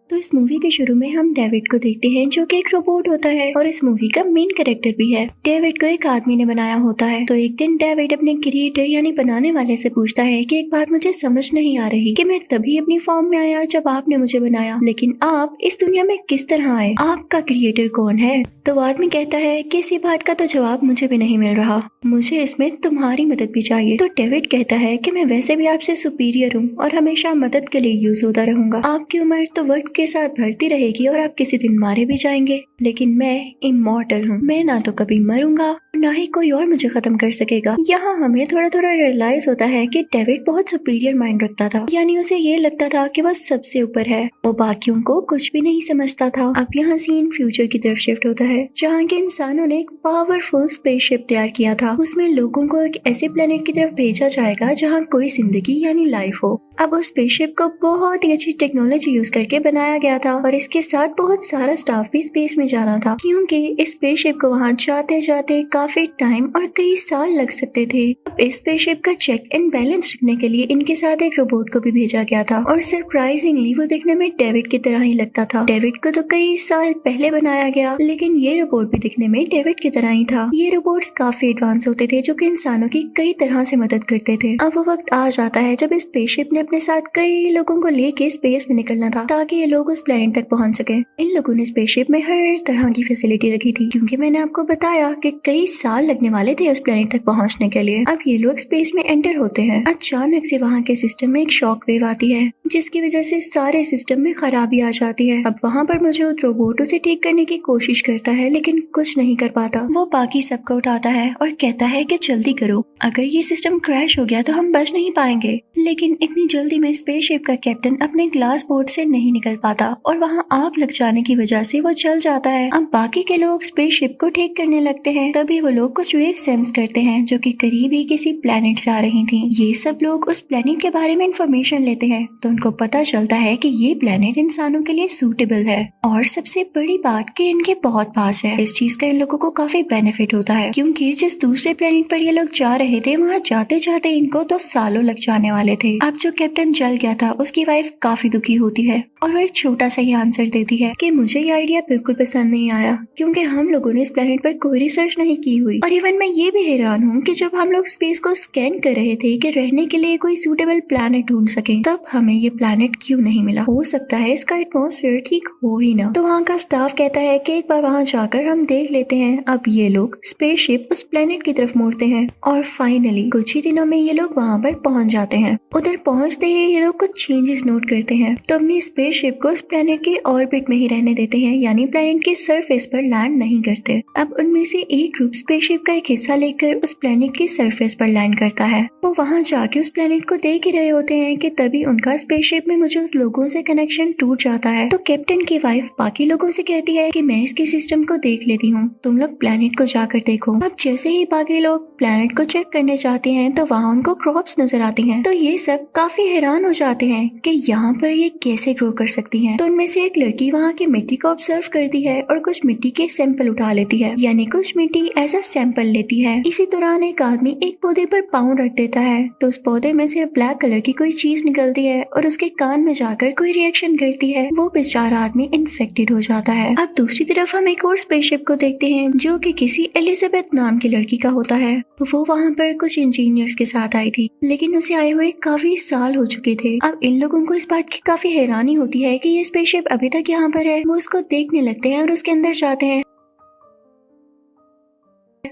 तो इस मूवी के शुरू में हम डेविड को देखते हैं जो कि एक रोबोट होता है और इस मूवी का मेन कैरेक्टर भी है। डेविड को एक आदमी ने बनाया होता है। तो एक दिन डेविड अपने क्रिएटर यानी बनाने वाले से पूछता है कि एक बात मुझे समझ नहीं आ रही कि मैं तभी अपनी फॉर्म में आया जब आपने मुझे बनाया, लेकिन आप इस दुनिया में किस तरह आए, आपका क्रिएटर कौन है। तो वो आदमी कहता है कि इसी बात का तो जवाब मुझे भी नहीं मिल रहा, मुझे इसमें तुम्हारी मदद भी चाहिए। तो डेविड कहता है कि मैं वैसे भी आपसे सुपीरियर हूँ और हमेशा मदद के लिए यूज होता रहूंगा। आपकी उम्र तो वक्त के साथ बढ़ती रहेगी और आप किसी दिन मारे भी जाएंगे, लेकिन मैं इमॉर्टल हूँ। मैं ना तो कभी मरूंगा ना ही कोई और मुझे खत्म कर सकेगा। यहाँ हमें थोड़ा थोड़ा रियलाइज होता है कि डेविड बहुत सुपीरियर माइंड रखता था, यानी उसे ये लगता था कि वह सबसे ऊपर है, वो बाकियों को कुछ भी नहीं समझता था। अब यहाँ सीन फ्यूचर की तरफ शिफ्ट होता है जहाँ के इंसानों ने एक पावरफुल स्पेसशिप तैयार किया था। उसमें लोगों को एक ऐसे प्लेनेट की तरफ भेजा जाएगा जहाँ कोई जिंदगी यानी लाइफ हो। अब उस स्पेसशिप को बहुत ही अच्छी टेक्नोलॉजी यूज करके बनाया गया था और इसके साथ बहुत सारा स्टाफ भी स्पेस में जाना था, क्योंकि इस स्पेसशिप को वहाँ जाते जाते काफी टाइम और कई साल लग सकते थे। अब इस स्पेसशिप का चेक एंड बैलेंस रखने के लिए इनके साथ एक रोबोट को भी भेजा गया था और सरप्राइजिंगली वो दिखने में डेविड की तरह ही लगता था। डेविड को तो कई साल पहले बनाया गया, लेकिन ये रोबोट भी दिखने में डेविड की तरह ही था। ये रोबोट्स काफी एडवांस होते थे जो कि इंसानों की कई तरह से मदद करते थे। अब वो वक्त आ जाता है जब इस स्पेसशिप ने अपने साथ कई लोगों को लेके स्पेस में निकलना था ताकि ये लोग उस प्लेनेट तक पहुंच सके। इन लोगों ने स्पेसशिप में हर तरह की फैसिलिटी रखी थी, क्योंकि मैंने आपको बताया कि कई साल लगने वाले थे उस प्लेनेट तक पहुंचने के लिए। अब ये लोग स्पेस में एंटर होते हैं। अचानक से वहाँ के सिस्टम में एक शॉक वेव आती है जिसकी वजह से सारे सिस्टम में खराबी आ जाती है। अब वहाँ पर मुझे रोबोट उसे ठीक करने की कोशिश करता है, लेकिन कुछ नहीं कर पाता। वो बाकी सबको उठाता है और कहता है कि जल्दी करो, अगर ये सिस्टम क्रैश हो गया तो हम बच नहीं पाएंगे। लेकिन इतनी जल्दी में स्पेसशिप का कैप्टन अपने ग्लास बोर्ड से नहीं निकल पाता और वहाँ आग लग जाने की वजह से वो जल जाता है। अब बाकी के लोग स्पेसशिप को ठीक करने लगते हैं, तभी वो लोग कुछ वेव सेंस करते हैं जो कि करीब ही किसी प्लेनेट से आ रही थी। ये सब लोग उस प्लेनेट के बारे में इंफॉर्मेशन लेते हैं तो उनको पता चलता है कि ये प्लेनेट इंसानों के लिए सूटेबल है और सबसे बड़ी बात कि इनके बहुत पास है। इस चीज का इन लोगों को काफी बेनिफिट होता है, क्योंकि जिस दूसरे प्लेनेट पर ये लोग जा रहे थे वहाँ जाते जाते इनको तो सालों लग जाने वाले थे। अब जो कैप्टन जल गया था उसकी वाइफ काफी दुखी होती है और वो एक छोटा सा ही आंसर देती है कि मुझे ये आइडिया बिल्कुल पसंद नहीं आया, क्योंकि हम लोगों ने इस प्लेनेट पर कोई रिसर्च नहीं की हुई। और इवन मैं ये भी हैरान हूँ कि जब हम लोग स्पेस को स्कैन कर रहे थे कि रहने के लिए कोई सूटेबल प्लेनेट ढूंढ सके, तब हमें ये प्लेनेट क्यों नहीं मिला। हो सकता है इसका एटमॉस्फेयर ठीक हो ही ना। तो वहाँ का स्टाफ कहता है कि एक बार वहाँ जाकर हम देख लेते हैं। अब ये लोग स्पेसशिप उस प्लेनेट की तरफ मोड़ते हैं और फाइनली कुछ ही दिनों में ये लोग वहाँ पर पहुँच जाते हैं। उधर पहुँचते ही ये लोग कुछ चेंजेस नोट करते हैं तो अपनी स्पेसशिप को उस प्लेनेट के ऑर्बिट में ही रहने देते हैं, यानी प्लेनेट के सरफेस पर लैंड नहीं करते। अब उनमें से एक ग्रुप स्पेसशिप का एक हिस्सा लेकर उस प्लेनेट के सरफेस पर लैंड करता है। वो वहाँ जाके उस प्लेनेट को देख ही रहे होते हैं कि तभी उनका स्पेसशिप में मौजूद लोगों से कनेक्शन टूट जाता है। तो कैप्टन की वाइफ बाकी लोगों से कहती है कि मैं इसके सिस्टम को देख लेती हूँ, तुम लोग प्लेनेट को जाकर देखो। अब जैसे ही बाकी लोग प्लेनेट को चेक करने जाते हैं तो वहाँ उनको क्रॉप्स नजर आती हैं। तो ये सब काफी हैरान हो जाते हैं कि यहाँ पर ये कैसे ग्रो कर सकती हैं। तो उनमें से एक लड़की वहाँ की मिट्टी को ऑब्जर्व करती है और कुछ मिट्टी के सैंपल उठा लेती है, यानी कुछ मिट्टी एज अ सैंपल लेती है। इसी दौरान एक आदमी एक पौधे पर पाँव रख देता है तो उस पौधे में से ब्लैक कलर की कोई चीज निकलती है और उसके कान में जाकर कोई रिएक्शन करती है। वो बेचारा आदमी इन्फेक्टेड हो जाता है। अब दूसरी तरफ हम एक और स्पेसशिप को देखते हैं जो कि किसी एलिजाबेथ नाम की लड़की का होता है। वो वहाँ पर कुछ इंजीनियर्स के साथ आई थी, लेकिन उसे आए हुए काफी साल हो चुके थे। अब इन लोगों को इस बात की काफी हैरानी होती है कि ये स्पेसशिप अभी तक यहाँ पर है। वो उसको देखने लगते हैं और उसके अंदर जाते हैं।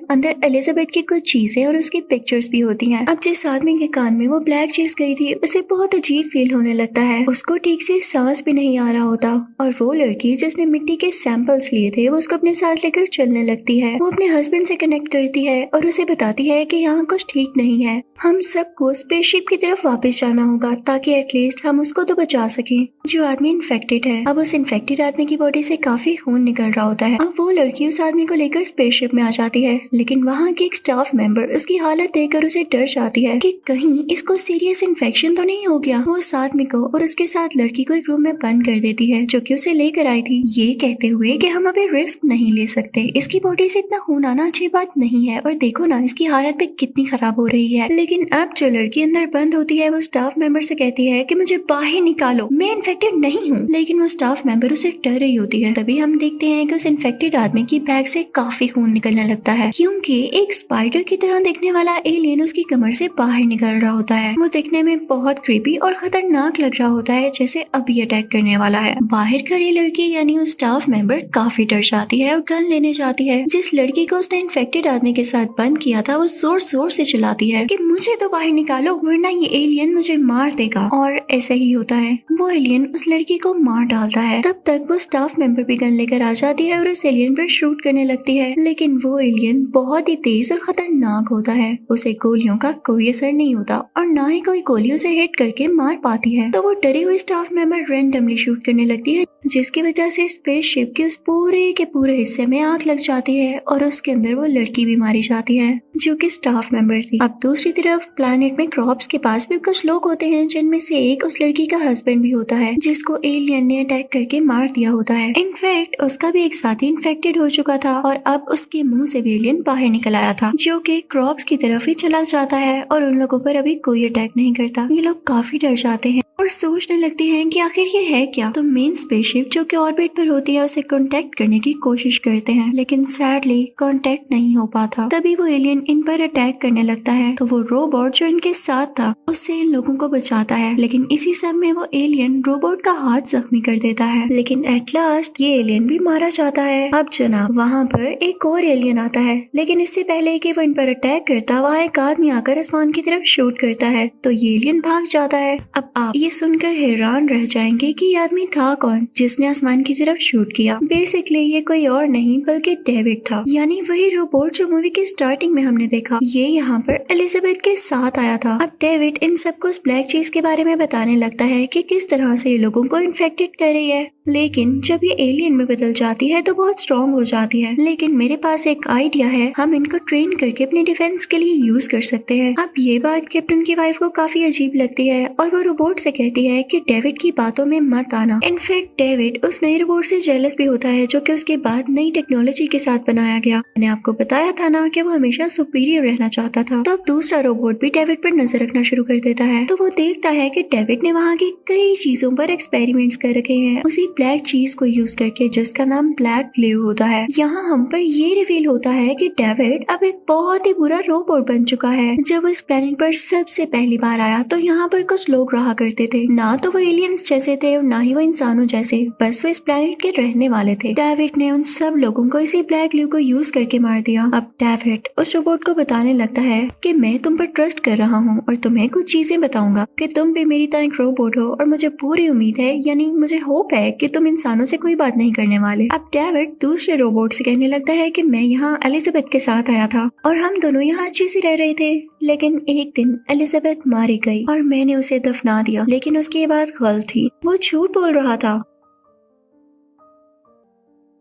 अंदर एलिजाबेथ की कुछ चीजें और उसकी पिक्चर्स भी होती हैं। अब जिस आदमी के कान में वो ब्लैक चीज गई थी उसे बहुत अजीब फील होने लगता है, उसको ठीक से सांस भी नहीं आ रहा होता। और वो लड़की जिसने मिट्टी के सैंपल्स लिए थे वो उसको अपने साथ लेकर चलने लगती है। वो अपने हस्बैंड से कनेक्ट करती है और उसे बताती है कि यहाँ कुछ ठीक नहीं है, हम सबको स्पेसशिप की तरफ वापस जाना होगा ताकि एटलीस्ट हम उसको तो बचा सकें। जो आदमी इन्फेक्टेड है, अब उस इन्फेक्टेड आदमी की बॉडी से काफी खून निकल रहा होता है। अब वो लड़की उस आदमी को लेकर स्पेसशिप में आ जाती है, लेकिन वहाँ के एक स्टाफ मेंबर उसकी हालत देखकर उसे डर जाती है कि कहीं इसको सीरियस इन्फेक्शन तो नहीं हो गया। वो उस आदमी को और उसके साथ लड़की को एक रूम में बंद कर देती है जो कि उसे लेकर आई थी, ये कहते हुए कि हम अभी रिस्क नहीं ले सकते, इसकी बॉडी से इतना खून आना अच्छी बात नहीं है और देखो ना इसकी हालत भी कितनी खराब हो रही है। लेकिन अब जो लड़की अंदर बंद होती है वो स्टाफ मेंबर से कहती है कि मुझे बाहर निकालो, मैं इन्फेक्टेड नहीं हूँ। लेकिन वो स्टाफ मेंबर उसे डर रही होती है। तभी हम देखते हैं कि उस इन्फेक्टेड आदमी की बैग से काफी खून निकलने लगता है क्योंकि एक स्पाइडर की तरह दिखने वाला एलियन उसकी कमर से बाहर निकल रहा होता है। वो दिखने में बहुत क्रीपी और खतरनाक लग रहा होता है, जैसे अभी अटैक करने वाला है। बाहर खड़ी लड़की यानी वो स्टाफ मेंबर काफी डर जाती है और गन लेने जाती है। जिस लड़की को उसने इन्फेक्टेड आदमी के साथ बंद किया था वो जोर जोर से चिल्लाती है कि मुझे तो बाहर निकालो वरना ये एलियन मुझे मार देगा। और ऐसा ही होता है, वो एलियन उस लड़की को मार डालता है। तब तक वो स्टाफ मेंबर भी गन लेकर आ जाती है और उस एलियन पर शूट करने लगती है। लेकिन वो एलियन बहुत ही तेज और खतरनाक होता है, उसे गोलियों का कोई असर नहीं होता और ना ही कोई गोली उसे हिट करके मार पाती है। तो वो डरी हुई स्टाफ मेंबर रैंडमली शूट करने लगती है जिसकी वजह से स्पेसशिप के उस पूरे के पूरे हिस्से में आग लग जाती है और उसके अंदर वो लड़की भी मारी जाती है जो कि स्टाफ मेंबर थी। अब दूसरी तरफ प्लैनेट में क्रॉप्स के पास भी कुछ लोग होते हैं जिनमें से एक उस लड़की का हस्बैंड भी होता है जिसको एलियन ने अटैक करके मार दिया होता है। इनफैक्ट उसका भी एक साथी इन्फेक्टेड हो चुका था और अब उसके मुंह से भी एलियन बाहर निकल आया था जो कि क्रॉप्स की तरफ ही चला जाता है और उन लोगों पर अभी कोई अटैक नहीं करता। ये लोग काफी डर जाते हैं और सोचने लगते हैं कि आखिर ये है क्या। तो मेन स्पेसशिप जो कि ऑर्बिट पर होती है उसे कांटेक्ट करने की कोशिश करते हैं लेकिन सैडली कांटेक्ट नहीं हो पाता। तभी वो एलियन इन पर अटैक करने लगता है तो वो रोबोट जो इनके साथ था उससे इन लोगों को बचाता है। लेकिन इसी सब में वो एलियन रोबोट का हाथ जख्मी कर देता है। लेकिन एट लास्ट ये एलियन भी मारा जाता है। अब जनाब वहाँ पर एक और एलियन आता है लेकिन इससे पहले कि वो इन पर अटैक करता वहाँ एक आदमी आकर आसमान की तरफ शूट करता है तो ये एलियन भाग जाता है। अब आप ये सुनकर हैरान रह जाएंगे कि ये आदमी था कौन जिसने आसमान की तरफ शूट किया। बेसिकली ये कोई और नहीं बल्कि डेविड था, यानी वही रोबोट जो मूवी की स्टार्टिंग में हमने देखा। ये यहाँ पर एलिजाबेथ के साथ आया था। अब डेविड इन सबको उस ब्लैक चीज के बारे में बताने लगता है कि किस तरह से ये लोगों को इन्फेक्टेड कर रही है। लेकिन जब ये एलियन में बदल जाती है तो बहुत स्ट्रॉन्ग हो जाती है। लेकिन मेरे पास एक आइडिया है, हम इनको ट्रेन करके अपने डिफेंस के लिए यूज कर सकते हैं। अब ये बात कैप्टन की वाइफ को काफी अजीब लगती है और वो रोबोट से कहती है कि डेविड की बातों में मत आना। इनफैक्ट डेविड उस नए रोबोट से जेलस भी होता है जो कि उसके बाद नई टेक्नोलॉजी के साथ बनाया गया। मैंने आपको बताया था ना कि वो हमेशा सुपीरियर रहना चाहता था। तो अब दूसरा रोबोट भी डेविड पर नजर रखना शुरू कर देता है। तो वो देखता है कि डेविड ने वहाँ की कई चीजों पर एक्सपेरिमेंट्स कर रखे हैं उसी ब्लैक चीज को यूज करके जिसका नाम ब्लैक ग्लू होता है। यहाँ हम पर ये रिवील होता है कि डेविड अब एक बहुत ही बुरा रोबोट बन चुका है। जब वो इस प्लेनेट पर सबसे पहली बार आया तो यहाँ पर कुछ लोग रहा करते थे, ना तो वो एलियंस जैसे थे और ना ही वो इंसानों जैसे, बस वो इस प्लेनेट के रहने वाले थे। डेविड ने उन सब लोगों को इसी ब्लैक ग्लू को यूज करके मार दिया। अब डेविड उस रोबोट को बताने लगता है कि मैं तुम पर ट्रस्ट कर रहा हूँ और तुम्हें कुछ चीजें बताऊंगा कि तुम भी मेरी तरह एक रोबोट हो और मुझे पूरी उम्मीद है, यानी मुझे होप है कि तुम इंसानों से कोई बात नहीं करने वाले। अब डेविड दूसरे रोबोट से कहने लगता है कि मैं यहाँ एलिजाबेथ के साथ आया था और हम दोनों यहाँ अच्छे से रह रहे थे, लेकिन एक दिन एलिजाबेथ मारी गई और मैंने उसे दफना दिया। लेकिन उसकी ये बात गलत थी, वो झूठ बोल रहा था।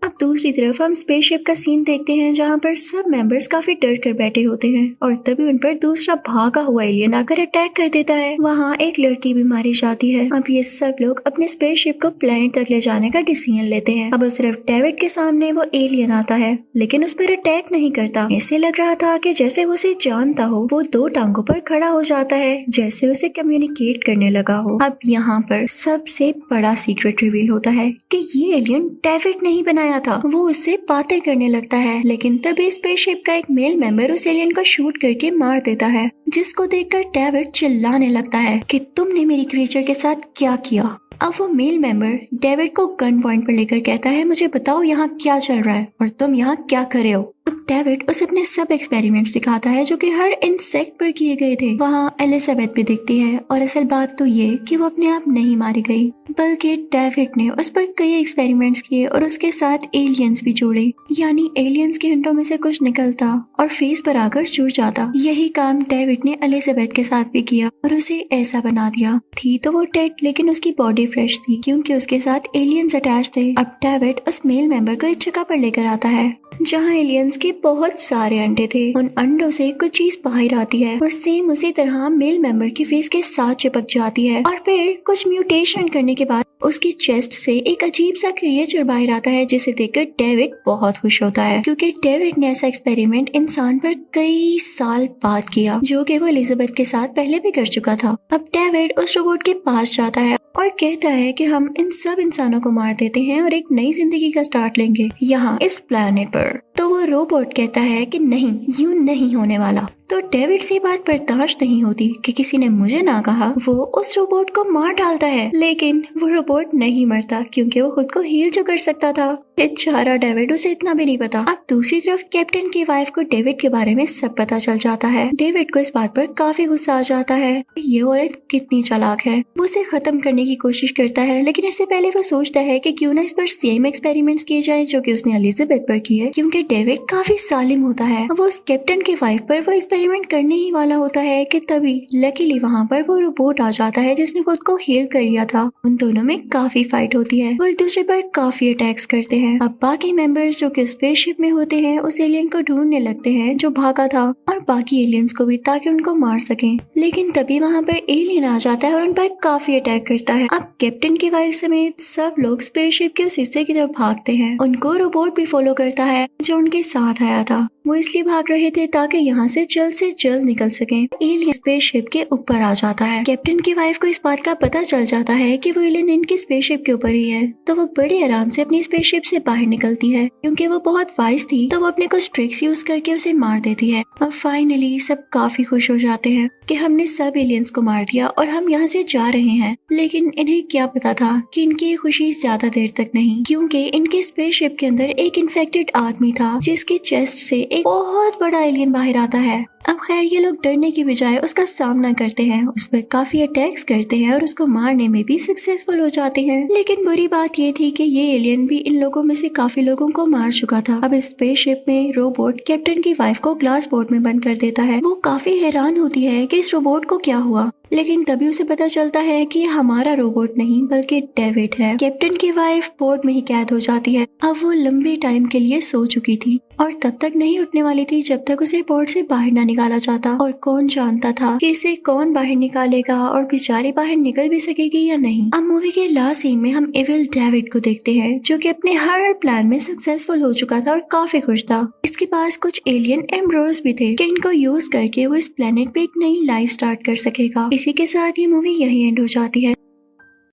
अब दूसरी तरफ हम स्पेसशिप का सीन देखते हैं जहाँ पर सब मेंबर्स काफी डर कर बैठे होते हैं और तभी उन पर दूसरा भागा हुआ एलियन आकर अटैक कर देता है। वहाँ एक लड़की भी मारी जाती है। अब ये सब लोग अपने स्पेसशिप को प्लेनेट तक ले जाने का डिसीजन लेते हैं। अब सिर्फ डेविड के सामने वो एलियन आता है लेकिन उस पर अटैक नहीं करता। ऐसे लग रहा था कि जैसे वो उसे जानता हो। वो दो टांगों पर खड़ा हो जाता है जैसे उसे कम्युनिकेट करने लगा हो। अब यहाँ पर सबसे बड़ा सीक्रेट रिवील होता है कि ये एलियन डेविड नहीं बनाया था, वो उससे बातें करने लगता है। लेकिन तभी स्पेसशिप का एक मेल मेंबर उस एलियन को शूट करके मार देता है, जिसको देखकर डेविड चिल्लाने लगता है कि तुमने मेरी क्रीचर के साथ क्या किया। अब वो मेल मेंबर डेविड को गन पॉइंट पर लेकर कहता है मुझे बताओ यहाँ क्या चल रहा है और तुम यहाँ क्या कर रहे हो। अब डेविड उसे अपने सब एक्सपेरिमेंट्स दिखाता है जो कि हर इंसेक्ट पर किए गए थे। वहाँ एलिजाबेथ भी दिखती है और असल बात तो ये कि वो अपने आप नहीं मारी गई बल्कि डेविड ने उस पर कई एक्सपेरिमेंट्स किए और उसके साथ एलियंस भी जोड़े, यानी एलियंस के हिंटों में से कुछ निकलता और फेस पर आकर जुड़ जाता। यही काम डेविड ने एलिजाबेथ के साथ भी किया और उसे ऐसा बना दिया। थी तो वो डेड लेकिन उसकी बॉडी फ्रेश थी क्योंकि उसके साथ एलियंस अटैच थे। अब डेविड उस मेल मेंबर को एक जगह पर लेकर आता है जहाँ एलियंस के बहुत सारे अंडे थे। उन अंडों से कुछ चीज बाहर आती है और सेम उसी तरह मेल मेंबर के फेस के साथ चिपक जाती है और फिर कुछ म्यूटेशन करने के बाद उसकी चेस्ट से एक अजीब सा क्रिएचर बाहर आता है, जिसे देखकर डेविड बहुत खुश होता है क्योंकि डेविड ने ऐसा एक्सपेरिमेंट इंसान पर कई साल बाद किया जो कि वो एलिजाबेथ के साथ पहले भी कर चुका था। अब डेविड उस रोबोट के पास जाता है और कहता है कि हम इन सब इंसानों को मार देते हैं और एक नई जिंदगी का स्टार्ट लेंगे यहाँ इस प्लेनेट पर। तो वो रोबोट कहता है कि नहीं, यूं नहीं होने वाला। तो डेविड से बात बर्दाश्त नहीं होती कि किसी ने मुझे ना कहा। वो उस रोबोट को मार डालता है, लेकिन वो रोबोट नहीं मरता क्योंकि वो खुद को हील जो कर सकता था। बेचारा डेविड, उसे इतना भी नहीं पता। अब दूसरी तरफ कैप्टन की वाइफ को डेविड के बारे में सब पता चल जाता है। डेविड को इस बात पर काफी गुस्सा आ जाता है, ये औरत कितनी चालाक है। वो उसे खत्म करने की कोशिश करता है, लेकिन इससे पहले वो सोचता है कि क्यों ना इस पर सेम एक्सपेरिमेंट्स किए जाएं जो कि उसने एलिजाबेथ पर किए, क्योंकि डेविड काफी सालिम होता है। वो उस कैप्टन की वाइफ पर वो एक्सपेरिमेंट करने ही वाला होता है कि तभी लकीली वहाँ पर वो रोबोट आ जाता है जिसने खुद को हील कर लिया था। उन दोनों में काफी फाइट होती है, वो एक दूसरे पर काफी अटैक्स करते हैं। अब बाकी मेंबर्स जो कि स्पेसशिप में होते हैं उस एलियन को ढूंढने लगते हैं जो भागा था, और बाकी एलियंस को भी, ताकि उनको मार सकें। लेकिन तभी वहाँ पर एलियन आ जाता है और उन पर काफी अटैक करता है। अब कैप्टन की वाइफ समेत सब लोग स्पेसशिप के उस हिस्से की तरफ भागते हैं। उनको रोबोट भी फॉलो करता है जो उनके साथ आया था। वो इसलिए भाग रहे थे ताकि यहाँ से जल्द निकल सकें। एलियन स्पेसशिप के ऊपर आ जाता है। कैप्टन की वाइफ को इस बात का पता चल जाता है कि वो एलियन इनकी स्पेसशिप के ऊपर ही है, तो वो बड़े आराम से अपनी स्पेसशिप से बाहर निकलती है। क्योंकि वो बहुत वाइज थी तो वो अपने कुछ ट्रिक्स यूज करके उसे मार देती है। और फाइनली सब काफी खुश हो जाते हैं कि हमने सब एलियंस को मार दिया और हम यहाँ से जा रहे हैं। लेकिन इन्हें क्या पता था कि इनकी ये खुशी ज्यादा देर तक नहीं, क्योंकि इनके स्पेसशिप के अंदर एक इन्फेक्टेड आदमी था जिसकी चेस्ट से एक बहुत बड़ा एलियन बाहर आता है। अब खैर ये लोग डरने की बजाय उसका सामना करते हैं, उस पर काफी अटैक्स करते हैं और उसको मारने में भी सक्सेसफुल हो जाते हैं। लेकिन बुरी बात ये थी कि ये एलियन भी इन लोगों में से काफी लोगों को मार चुका था। अब इस स्पेसशिप में रोबोट कैप्टन की वाइफ को ग्लास बोर्ड में बंद कर देता है। वो काफी हैरान होती है कि इस रोबोट को क्या हुआ, लेकिन तभी उसे पता चलता है कि हमारा रोबोट नहीं बल्कि डेविड है। कैप्टन की वाइफ बोर्ड में ही कैद हो जाती है। अब वो लंबे टाइम के लिए सो चुकी थी और तब तक नहीं उठने वाली थी जब तक उसे बोर्ड से बाहर ना निकाला जाता। और कौन जानता था कि इसे कौन बाहर निकालेगा और बेचारी बाहर निकल भी सकेगी या नहीं। अब मूवी के लास्ट सीन में हम एविल डेविड को देखते हैं जो कि अपने हर प्लान में सक्सेसफुल हो चुका था और काफी खुश था। इसके पास कुछ एलियन एम्ब्रोस भी थे कि इनको यूज करके वो इस प्लेनेट पे एक नई लाइफ स्टार्ट कर सकेगा। इसी के साथ ये मूवी यही एंड हो जाती है।